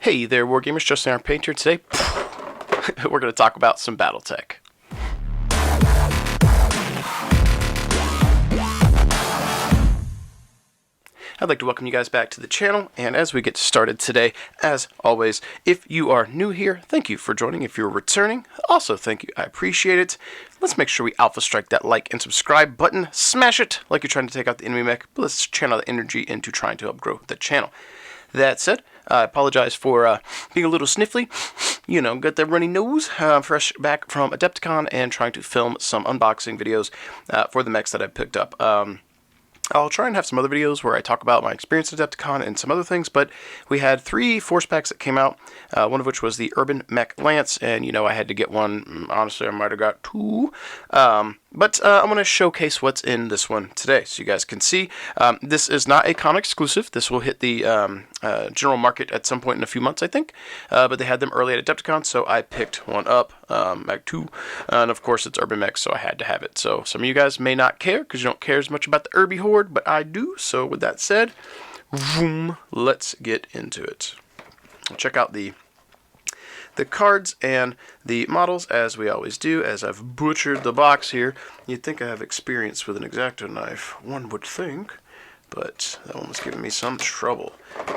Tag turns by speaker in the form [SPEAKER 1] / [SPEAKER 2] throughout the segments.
[SPEAKER 1] Hey there, Wargamers, Justin our Painter. Today, we're going to talk about some Battletech. I'd like to welcome you guys back to the channel, and as we get started today, as always, if you are new here, thank you for joining. If you're returning, also thank you, I appreciate it. Let's make sure we alpha strike that like and subscribe button, smash it like you're trying to take out the enemy mech, but let's channel the energy into trying to help grow the channel. That said, I apologize for being a little sniffly. You know, got that runny nose, fresh back from Adepticon and trying to film some unboxing videos for the mechs that I picked up. I'll try and have some other videos where I talk about my experience at Adepticon and some other things, but we had 3 force packs that came out, one of which was the Urbanmech Lance, and, you know, I had to get one. Honestly, I might have got 2. But I'm going to showcase what's in this one today, so you guys can see. This is not a con exclusive. This will hit the general market at some point in a few months, I think. But they had them early at Adepticon, so I picked one up, Mech 2. And of course, it's Urbanmech, so I had to have it. So some of you guys may not care, because you don't care as much about the Urby Horde, but I do. So with that said, vroom, let's get into it. Check out the cards and the models, as we always do, as I've butchered the box here. You'd think I have experience with an X-Acto knife, one would think, but that one was giving me some trouble.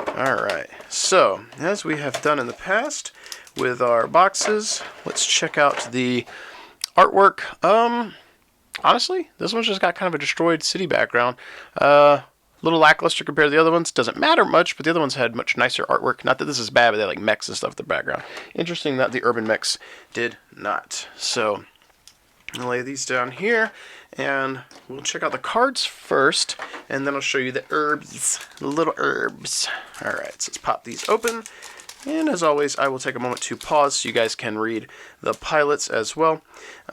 [SPEAKER 1] Alright, so, as we have done in the past with our boxes, let's check out the artwork. Honestly, this one's just got kind of a destroyed city background. Little lackluster compared to the other ones. Doesn't matter much, but the other ones had much nicer artwork. Not that this is bad, but they had like mechs and stuff in the background. Interesting that the Urban Mechs did not. So, I'll lay these down here, and we'll check out the cards first, and then I'll show you the herbs, the little herbs. Alright, so let's pop these open. And as always, I will take a moment to pause so you guys can read the pilots as well.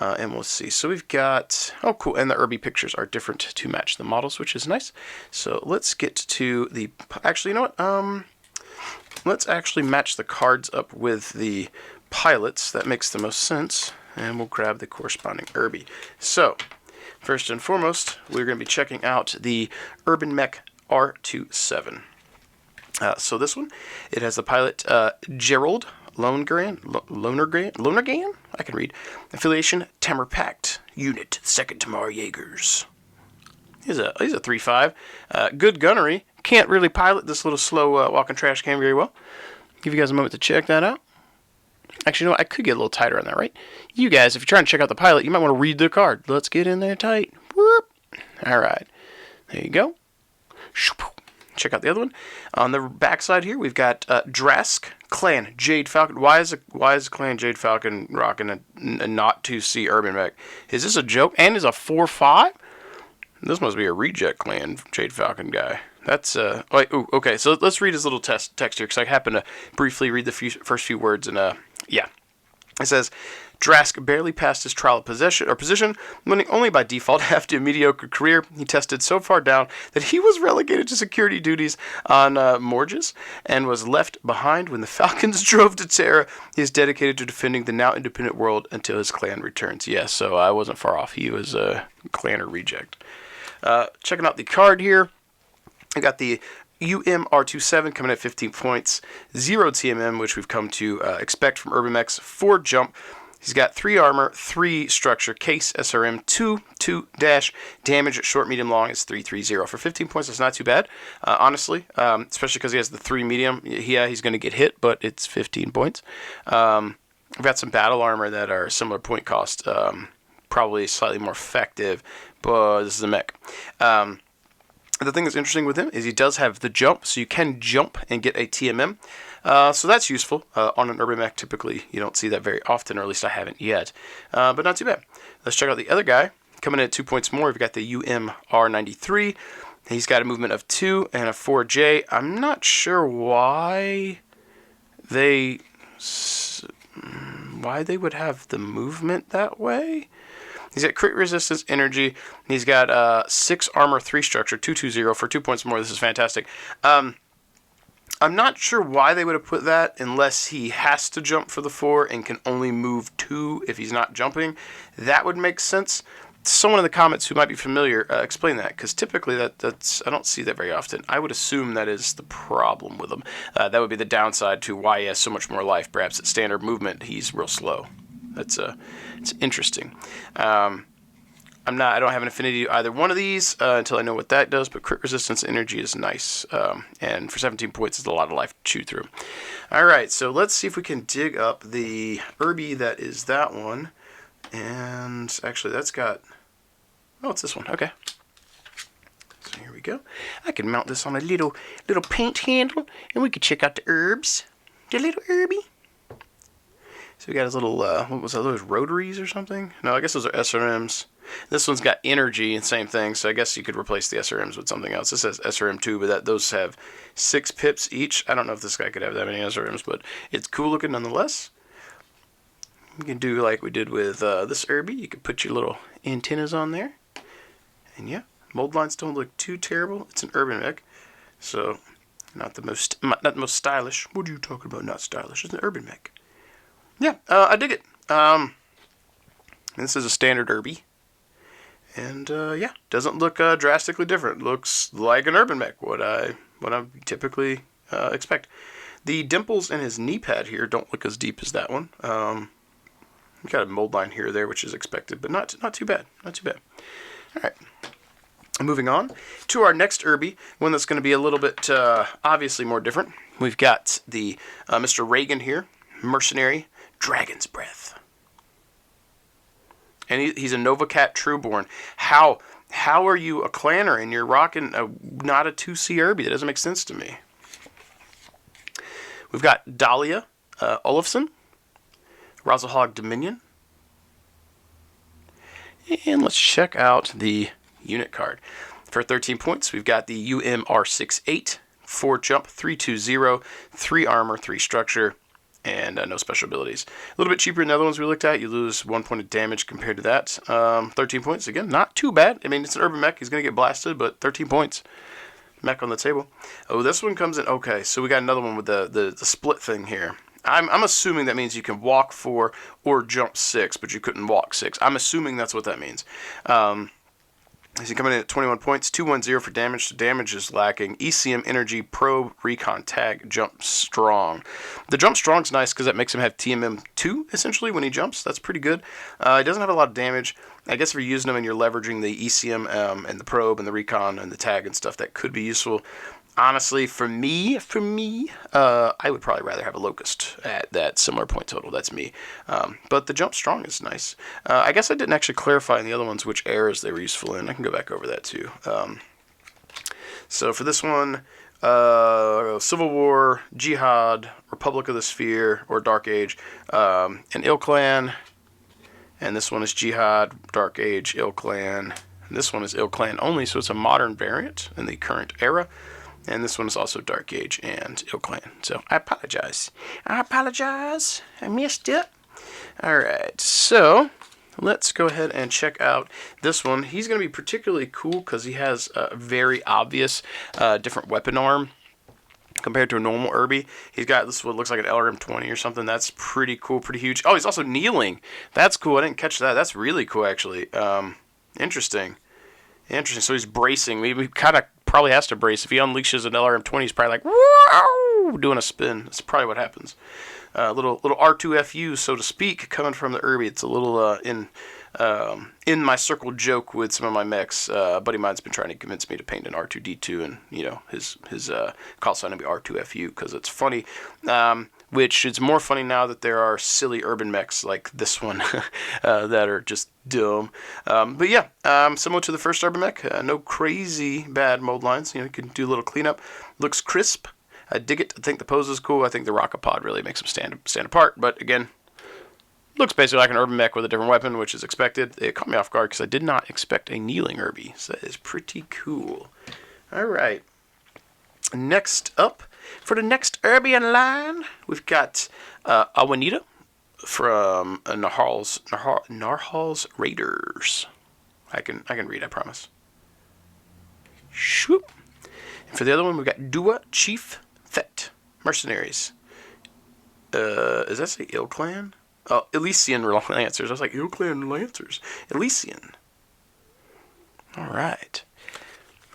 [SPEAKER 1] And we'll see. So we've got, oh cool, and the Urby pictures are different to match the models, which is nice. So let's get to the, actually, you know what? Let's actually match the cards up with the pilots. That makes the most sense. And we'll grab the corresponding Urby. So, first and foremost, we're going to be checking out the Urbanmech R27. So this one, it has the pilot Gerald Lonergan. I can read. Affiliation Tamer Pact. Unit 2nd Tamar Jaegers. He's a 3-5. Good gunnery. Can't really pilot this little slow walking trash can very well. Give you guys a moment to check that out. Actually, you know what? I could get a little tighter on that, right? You guys, if you're trying to check out the pilot, you might want to read the card. Let's get in there tight. Whoop. All right. There you go. Check out the other one. On the backside here, we've got Drask Clan Jade Falcon. Why is Clan Jade Falcon rocking a not 2C Urbanmech? Is this a joke? And is a 4-5? This must be a reject Clan Jade Falcon guy. That's wait, ooh, okay. So let's read his little text here, because I happen to briefly read the first few words, and yeah, it says. Drask barely passed his trial of position, winning only by default after a mediocre career. He tested so far down that he was relegated to security duties on Morges and was left behind when the Falcons drove to Terra. He is dedicated to defending the now independent world until his clan returns. Yes, so I wasn't far off. He was a clanner reject. Checking out the card here, I got the UMR27 coming at 15 points, 0 TMM, which we've come to expect from Urbanmechs, 4 jump. He's got 3 armor, 3 structure, case, SRM, 2 dash, damage at short, medium, long is 330. For 15 points, that's not too bad, honestly, especially because he has the 3 medium. Yeah, he's going to get hit, but it's 15 points. I've got some battle armor that are similar point cost, probably slightly more effective, but this is a mech. The thing that's interesting with him is he does have the jump, so you can jump and get a TMM. So that's useful. On an Urban Mech, typically, you don't see that very often, or at least I haven't yet. But not too bad. Let's check out the other guy. Coming in at 2 points more, we've got the UMR93. He's got a movement of 2 and a 4J. I'm not sure why they would have the movement that way. He's got crit resistance, energy. He's got 6 armor, 3 structure, 220 for 2 points more. This is fantastic. I'm not sure why they would have put that unless he has to jump for the 4 and can only move 2 if he's not jumping. That would make sense. someone in the comments who might be familiar, explain that, because typically that's I don't see that very often. I would assume that is the problem with him. That would be the downside to why he has so much more life. Perhaps at standard movement he's real slow. It's interesting. I don't have an affinity to either one of these until I know what that does, but crit resistance energy is nice. And for 17 points, it's a lot of life to chew through. Alright, so let's see if we can dig up the Irby that is that one. And actually, that's got... Oh, it's this one. Okay. So here we go. I can mount this on a little paint handle, and we can check out the herbs. The little Irby. So we got his little, what was that, those rotaries or something? No, I guess those are SRMs. This one's got energy and same thing, so I guess you could replace the SRMs with something else. This says SRM2, but those have 6 pips each. I don't know if this guy could have that many SRMs, but it's cool looking nonetheless. You can do like we did with this Irby. You can put your little antennas on there. And yeah, mold lines don't look too terrible. It's an Urbanmech, so not the most stylish. What are you talking about? Not stylish. It's an Urbanmech. Yeah, I dig it. This is a standard Irby. And yeah, doesn't look drastically different. Looks like an Urbanmech, what I typically expect. The dimples in his knee pad here don't look as deep as that one. We've got a mold line here or there, which is expected, but not too bad. Not too bad. All right. Moving on to our next Irby, one that's going to be a little bit obviously more different. We've got the Mr. Reagan here, Mercenary, Dragon's Breath. And he's a Novacat Trueborn. How are you a clanner and you're rocking not a 2C Irby? That doesn't make sense to me. We've got Dahlia Olafson, Razahog Dominion. And let's check out the unit card. For 13 points, we've got the UMR68, 4 jump, 320, 3 armor, 3 structure, and no special abilities. A little bit cheaper than the other ones we looked at. You lose 1 point of damage compared to that. 13 points, again, not too bad. I mean, it's an Urbanmech. He's going to get blasted, but 13 points. Mech on the table. Oh, this one comes in. Okay, so we got another one with the split thing here. I'm assuming that means you can walk 4 or jump 6, but you couldn't walk 6. I'm assuming that's what that means. He's coming in at 21 points, 210 for damage. So damage is lacking. ECM, Energy, Probe, Recon, Tag, Jump Strong. The Jump Strong's nice because that makes him have TMM 2, essentially, when he jumps. That's pretty good. He doesn't have a lot of damage. I guess if you're using him and you're leveraging the ECM and the Probe and the Recon and the Tag and stuff, that could be useful. Honestly, for me, I would probably rather have a Locust at that similar point total. That's me. But the Jump Strong is nice. I guess I didn't actually clarify in the other ones which eras they were useful in. I can go back over that too. So for this one, Civil War, Jihad, Republic of the Sphere, or Dark Age, and Ill Clan. And this one is Jihad, Dark Age, Ill Clan. And this one is Ill Clan only, so it's a modern variant in the current era. And this one is also Dark Age and Ill Clan. So I apologize. I missed it. Alright, so let's go ahead and check out this one. He's going to be particularly cool because he has a very obvious different weapon arm compared to a normal Irby. He's got this what looks like an LRM-20 or something. That's pretty cool, pretty huge. Oh, he's also kneeling. That's cool. I didn't catch that. That's really cool, actually. Interesting. So he's bracing. He kind of probably has to brace. If he unleashes an LRM-20, he's probably like, whoa, doing a spin. That's probably what happens. Little R2FU, so to speak, coming from the Irby. It's a little in my circle joke with some of my mechs. A buddy of mine's been trying to convince me to paint an R2D2, and his call sign will be R2FU because it's funny. Which is more funny now that there are silly urban mechs like this one that are just dumb. But yeah, similar to the first Urbanmech, no crazy bad mold lines. You can do a little cleanup. Looks crisp. I dig it. I think the pose is cool. I think the rocket pod really makes him stand apart. But again, looks basically like an Urbanmech with a different weapon, which is expected. It caught me off guard because I did not expect a kneeling Irby. So that is pretty cool. All right. Next up, for the next Irby in line, we've got Awanita from Narhal's Raiders. I can read, I promise. Shoop. And for the other one, we've got Dua Chief Thet Mercenaries. Is that say Ill Clan? Oh, Elysian Lancers. I was like, Ill Clan Lancers. Elysian. All right.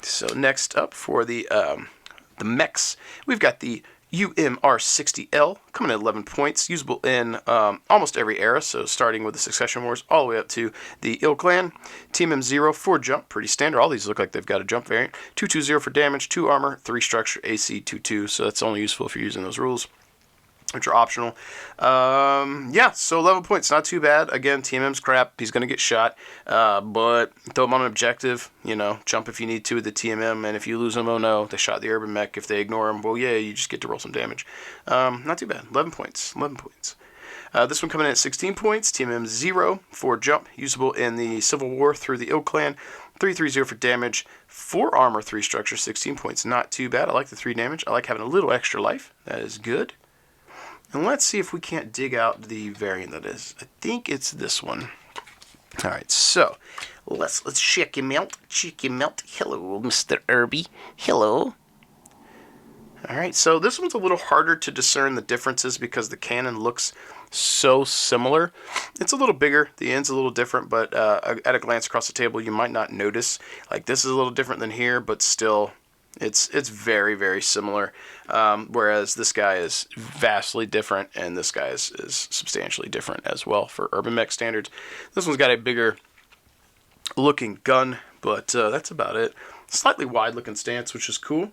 [SPEAKER 1] So next up for the mechs, we've got the UMR-60L coming at 11 points, usable in almost every era, so starting with the Succession Wars all the way up to the Ill Clan. Team M0, 4 jump, pretty standard. All these look like they've got a jump variant. 220 for damage, 2 armor, 3 structure, AC 22, so that's only useful if you're using those rules, which are optional. Yeah, so 11 points, not too bad. Again, TMM's crap. He's going to get shot. But throw him on an objective, jump if you need to with the TMM. And if you lose him, oh no, they shot the Urbanmech. If they ignore him, well, yeah, you just get to roll some damage. Not too bad. 11 points. 11 points. This one coming in at 16 points. TMM 0 for jump, usable in the Civil War through the Ill Clan. 330 for damage, 4 armor, 3 structure, 16 points. Not too bad. I like the 3 damage. I like having a little extra life. That is good. And let's see if we can't dig out the variant that is. I think it's this one. All right, so let's check him out. Check him out. Hello, Mr. Irby. Hello. All right, so this one's a little harder to discern the differences because the cannon looks so similar. It's a little bigger. The end's a little different, but at a glance across the table, you might not notice. Like, this is a little different than here, but still, it's very, very similar. Whereas this guy is vastly different, and this guy is substantially different as well for Urbanmech standards. This one's got a bigger looking gun, but that's about it. Slightly wide looking stance, which is cool.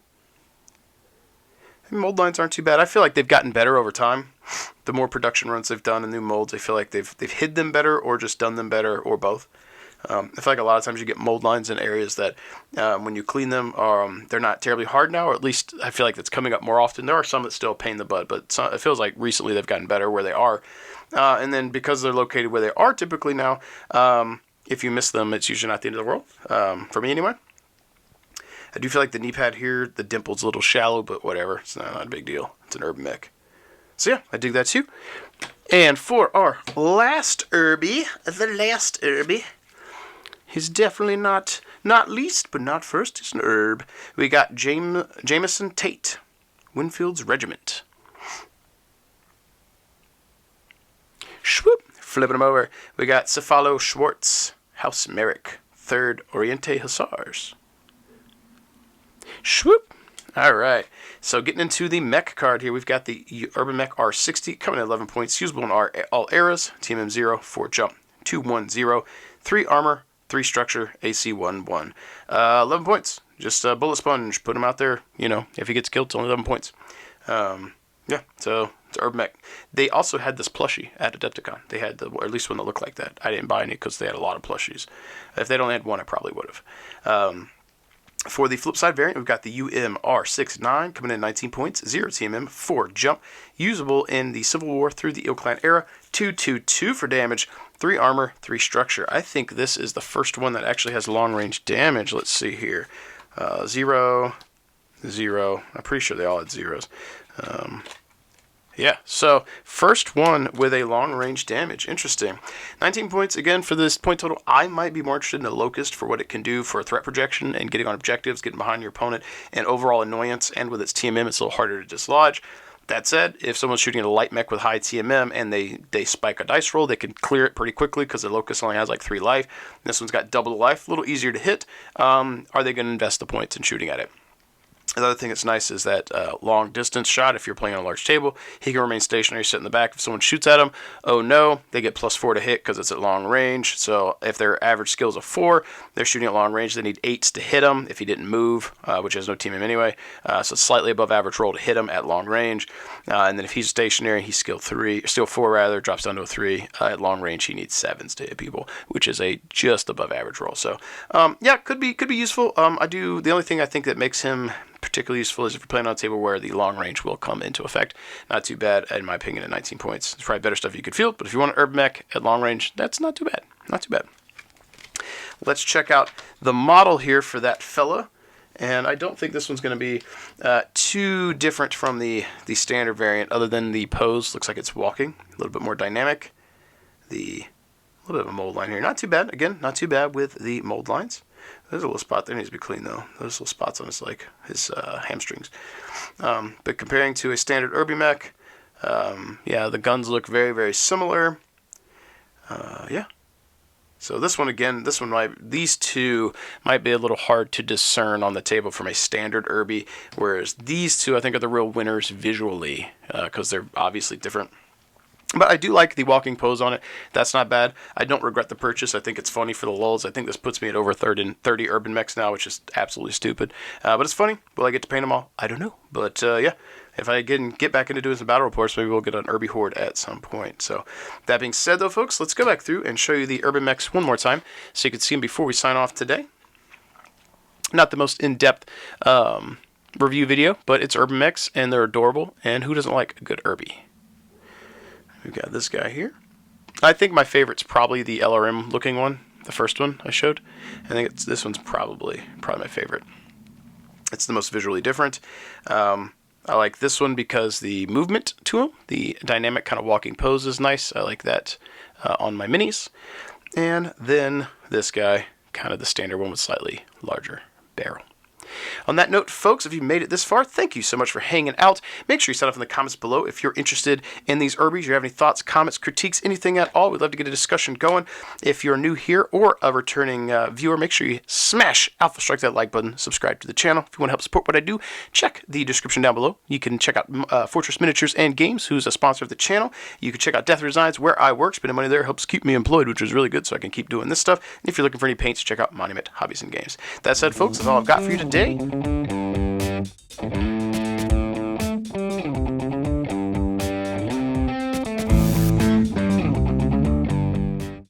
[SPEAKER 1] Mold lines aren't too bad. I feel like they've gotten better over time. The more production runs they've done in new molds, I feel like they've hid them better or just done them better or both. I feel like a lot of times you get mold lines in areas that when you clean them, they're not terribly hard now, or at least I feel like that's coming up more often. There are some that still pain in the butt, but it feels like recently they've gotten better where they are. And then because they're located where they are typically now, if you miss them, it's usually not the end of the world, for me anyway. I do feel like the knee pad here, the dimple's a little shallow, but whatever. It's not a big deal. It's an Urbanmech. So yeah, I dig that too. And for our last Irby, he's definitely not least, but not first. He's an herb. We got Jameson Tate, Winfield's Regiment. Swoop, flipping him over. We got Cephalo Schwartz, House Merrick, 3rd Oriente Hussars. Swoop. All right. So getting into the mech card here, we've got the Urbanmech R60 coming at 11 points, usable in all eras. Team M0, 4 jump, 210, 3 armor, 3 structure, AC 11. 11 points. Just a bullet sponge. Put him out there. If he gets killed, it's only 11 points. Yeah. So it's Urbanmech. They also had this plushie at Adepticon. They had or at least one that looked like that. I didn't buy any because they had a lot of plushies. If they'd only had one, I probably would have. For the flip side variant, we've got the UMR-69 coming in at 19 points, 0 TMM, 4 jump, usable in the Civil War through the Ill Clan era, 222 for damage, 3 armor, 3 structure. I think this is the first one that actually has long range damage. Let's see here. 0, 0. I'm pretty sure they all had zeros. Yeah, so first one with a long-range damage. Interesting. 19 points, again, for this point total. I might be more interested in the Locust for what it can do for threat projection and getting on objectives, getting behind your opponent, and overall annoyance. And with its TMM, it's a little harder to dislodge. That said, if someone's shooting at a light mech with high TMM and they spike a dice roll, they can clear it pretty quickly because the Locust only has like 3 life. This one's got double the life, a little easier to hit. Are they going to invest the points in shooting at it? Another thing that's nice is that long distance shot. If you're playing on a large table, he can remain stationary, sit in the back. If someone shoots at him, oh no, they get +4 to hit because it's at long range. So if their average skill is a 4, they're shooting at long range. They need 8s to hit him if he didn't move, which has no team him anyway. So it's slightly above average roll to hit him at long range. And then if he's stationary, he's skill 4 rather, drops down to a 3. At long range, he needs 7s to hit people, which is a just above average roll. So yeah, could be useful. The only thing I think that makes him particularly useful is if you're playing on a table where the long range will come into effect. Not too bad, in my opinion, at 19 points. There's probably better stuff you could field, but if you want an Urbanmech at long range, that's not too bad. Not too bad. Let's check out the model here for that fella. And I don't think this one's going to be too different from the standard variant, other than the pose looks like it's walking. A little bit more dynamic. A little bit of a mold line here. Not too bad. Again, not too bad with the mold lines. There's a little spot there, needs to be clean though. Those little spots on his hamstrings. But comparing to a standard Urbanmech, yeah, the guns look very, very similar. Yeah, So this one again, these two might be a little hard to discern on the table from a standard Urby, whereas these two I think are the real winners visually because they're obviously different. But I do like the walking pose on it. That's not bad. I don't regret the purchase. I think it's funny for the lulz. I think this puts me at over 30 Urbanmechs now, which is absolutely stupid. But it's funny. Will I get to paint them all? I don't know. But yeah, if I get back into doing some battle reports, maybe we'll get an Urby Horde at some point. So that being said, though, folks, let's go back through and show you the Urbanmechs one more time so you can see them before we sign off today. Not the most in-depth review video, but it's Urbanmechs, and they're adorable. And who doesn't like a good Urby? We've got this guy here. I think my favorite's probably the LRM looking one, the first one I showed. I think this one's probably my favorite. It's the most visually different. I like this one because the movement to him, the dynamic kind of walking pose is nice. I like that on my minis. And then this guy, kind of the standard one with slightly larger barrel. On that note, folks, if you made it this far, thank you so much for hanging out. Make sure you sign up in the comments below if you're interested in these Urbies. You have any thoughts, comments, critiques, anything at all. We'd love to get a discussion going. If you're new here or a returning viewer, make sure you smash Alpha Strike that like button, subscribe to the channel. If you want to help support what I do, check the description down below. You can check out Fortress Miniatures and Games, who's a sponsor of the channel. You can check out Death Resigns, where I work. Spending money there helps keep me employed, which is really good, so I can keep doing this stuff. And if you're looking for any paints, check out Monument Hobbies and Games. That said, folks, that's all I've got for you today.